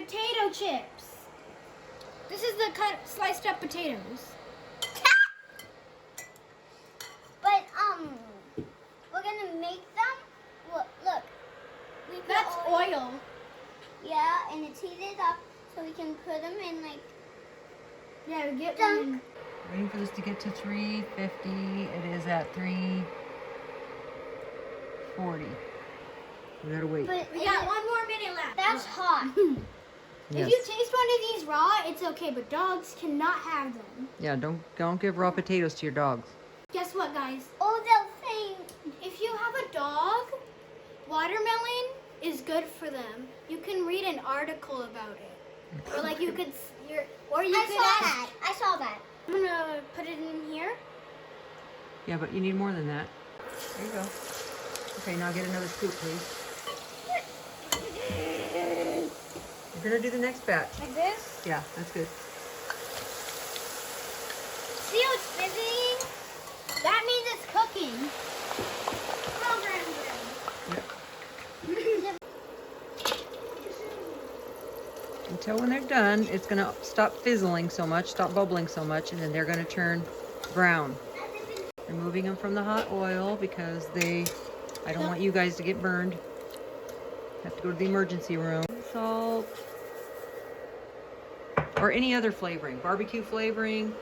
potato chips. This is the sliced up potatoes. But we're gonna make them. Look. That's oil. Yeah, and it's heated up, so we can put them in like. Yeah, get Dunk. one. Waiting for this to get to 350. It is at 340. We gotta wait. But We got 1 more minute left. that's hot. If you taste one of these raw, it's okay, but dogs cannot have them. Yeah, don't give raw potatoes to your dogs. Guess what, guys? Oh, they'll faint. If you have a dog, watermelon is good for them. You can read an article about it. Or like you could, I saw that. I'm gonna put it in here. Yeah, but you need more than that. There you go. Okay, now get another scoop, please. You're gonna do the next batch. Like this. Yeah, that's good. See how it's fizzing? That means it's cooking. Come on, Grandma. Yep. Until when they're done, it's gonna stop fizzling so much, stop bubbling so much, and then they're gonna turn brown. Removing them from the hot oil because I don't want you guys to get burned. Have to go to the emergency room. Salt. Or any other flavoring, barbecue flavoring,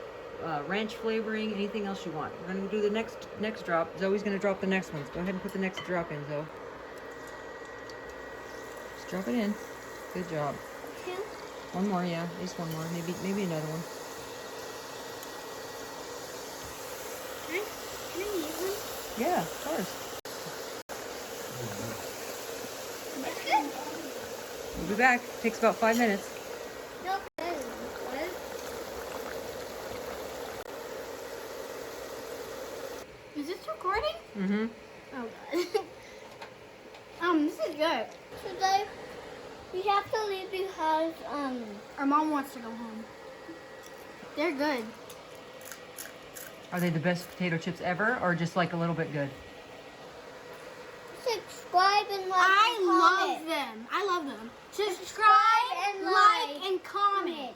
ranch flavoring, anything else you want. We're gonna do the next drop. Zoe's gonna drop the next ones. Go ahead and put the next drop in, Zoe. Just drop it in. Good job. One more, yeah, at least one more. Maybe another one. Can I use one? Yeah, of course. We'll be back. Takes about 5 minutes. No. Is this recording? Mm-hmm. Oh god. This is good. Today we have to leave because Our mom wants to go home. They're good. Are they the best potato chips ever, or just like a little bit good? subscribe and like I and love comment. them. I love them. Subscribe, and like, and comment.